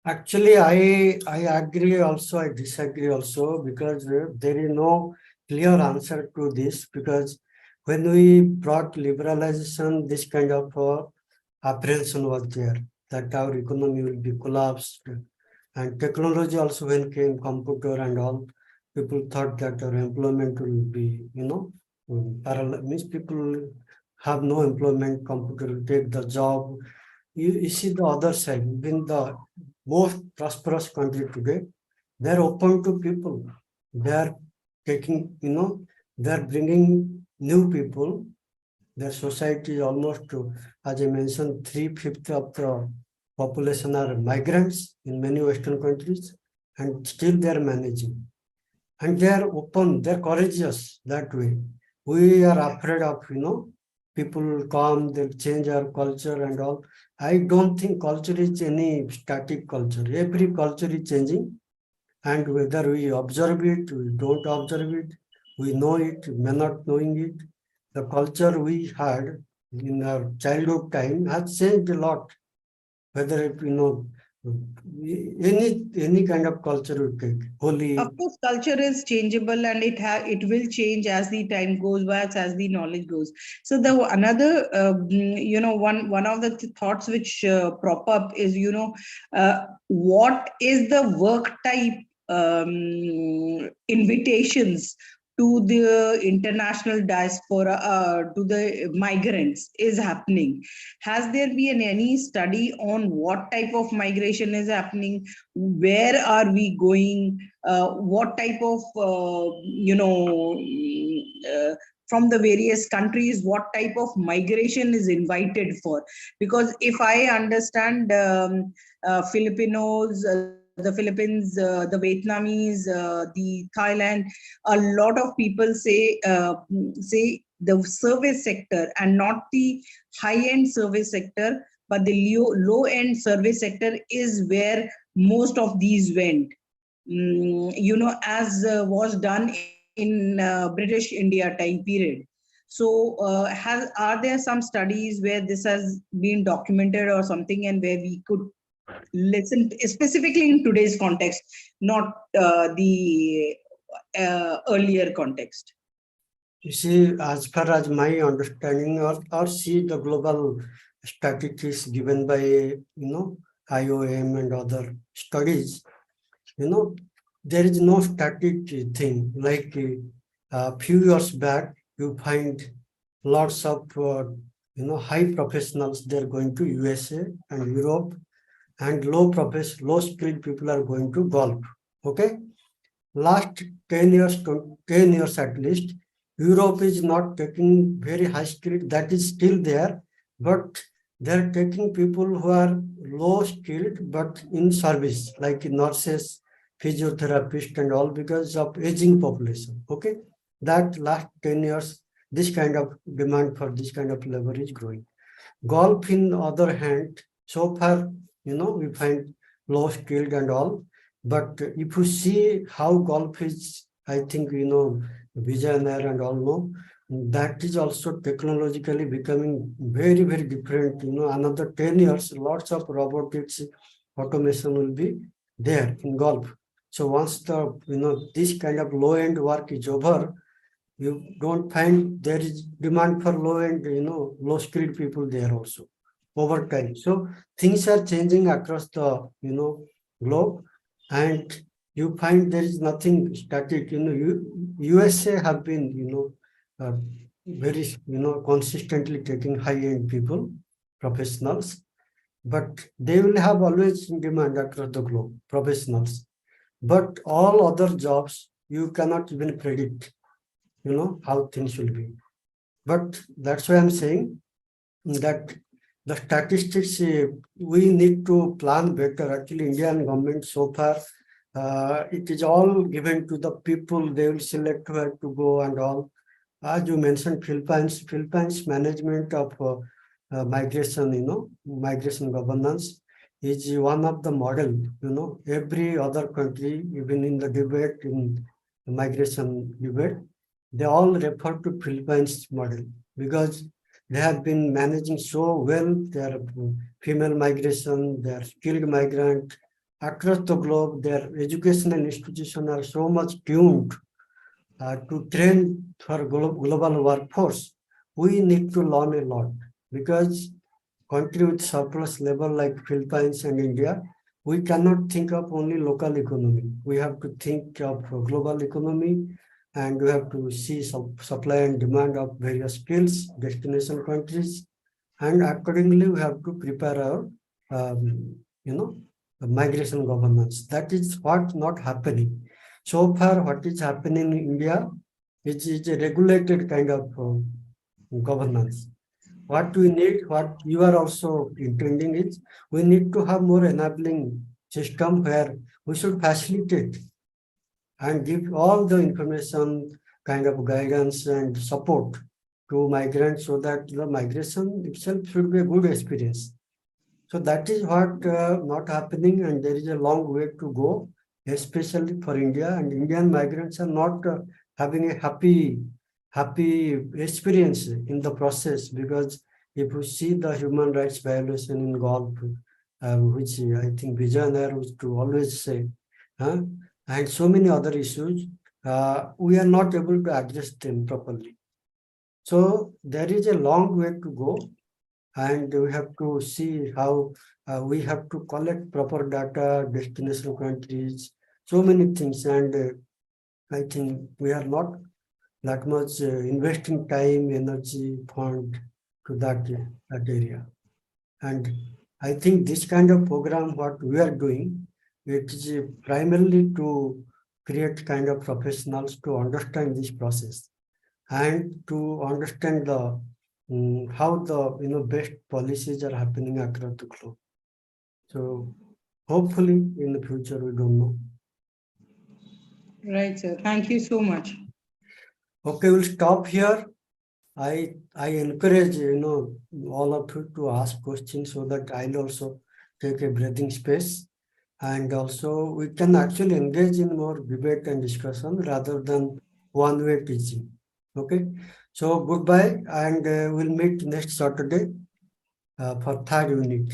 Actually, I agree also, I disagree also, because there is no clear answer to this, because when we brought liberalization, this kind of apprehension was there, that our economy will be collapsed. And technology also, when came computer and all, people thought that our employment will be, parallel, means people have no employment, computer will take the job. You see the other side, even the most prosperous country today, they're open to people. They're taking, they're bringing new people. Their society is almost, as I mentioned, 3/5 of the population are migrants in many Western countries, and still they're managing. And they're open, they're courageous that way. We are afraid of, people will come, they'll change our culture and all. I don't think culture is any static culture. Every culture is changing, and whether we observe it, we don't observe it, we know it, we may not knowing it. The culture we had in our childhood time has changed a lot. Whether it, Any kind of culture you take, Holi. Of course, culture is changeable, and it will change as the time goes by, as the knowledge goes. So the another one of the thoughts which prop up is what is the work type invitations to the international diaspora, to the migrants is happening. Has there been any study on what type of migration is happening? Where are we going? What type of from the various countries, what type of migration is invited for? Because if I understand, Filipinos, the Philippines, the Vietnamese, the Thailand, a lot of people say the service sector, and not the high-end service sector, but the low-end service sector is where most of these went. As was done in British India time period. So, are there some studies where this has been documented or something, and where we could listen, specifically in today's context, not the earlier context? You see, as far as my understanding, or see the global statistics given by IOM and other studies, there is no static thing. Like a few years back, you find lots of high professionals, they're going to USA and Europe, and low skilled people are going to Gulf. Okay, last 10 years, 10 years at least, Europe is not taking very high skilled, that is still there, but they're taking people who are low skilled but in service, like nurses, physiotherapists and all, because of aging population. Okay, that last 10 years, this kind of demand for this kind of labor is growing. Golf, in other hand, so far, we find low skilled and all, but if you see how golf is, I think, visionary and all, that is also technologically becoming very, very different. Another 10 years, lots of robotics, automation will be there in golf. So once this kind of low end work is over, you don't find there is demand for low end, low skilled people there also over time. So things are changing across the, globe, and you find there is nothing static. USA have been, very, consistently taking high end people, professionals, but they will have always in demand across the globe, professionals. But all other jobs, you cannot even predict, how things will be. But that's why I'm saying that the statistics, we need to plan better. Actually, Indian government so far, it is all given to the people. They will select where to go and all. As you mentioned, Philippines management of migration, migration governance is one of the model. Every other country, even in the debate, in the migration debate, they all refer to Philippines model because they have been managing so well their female migration, their skilled migrant across the globe. Their educational institutions are so much tuned to train for global workforce. We need to learn a lot because country with surplus labor like Philippines and India, we cannot think of only local economy. We have to think of global economy, and we have to see some supply and demand of various skills, destination countries, and accordingly we have to prepare our, migration governance. That is what not happening. So far, what is happening in India is a regulated kind of governance. What we need, what you are also intending is, we need to have more enabling system where we should facilitate and give all the information, kind of guidance and support to migrants so that the migration itself should be a good experience. So that is what not happening, and there is a long way to go, especially for India. And Indian migrants are not having a happy experience in the process, because if you see the human rights violation in Gulf, which I think Vijay used to always say, and so many other issues, we are not able to address them properly. So there is a long way to go, and we have to see how we have to collect proper data, destination countries, so many things, and I think we are not that much investing time, energy, fund to that area. And I think this kind of program, what we are doing, it is primarily to create kind of professionals to understand this process and to understand the how the best policies are happening across the globe. So hopefully in the future, we don't know. Right, sir. Thank you so much. Okay, we'll stop here. I encourage all of you to ask questions so that I'll also take a breathing space, and also we can actually engage in more debate and discussion rather than one-way teaching. Okay, so goodbye, and we'll meet next Saturday for third unit.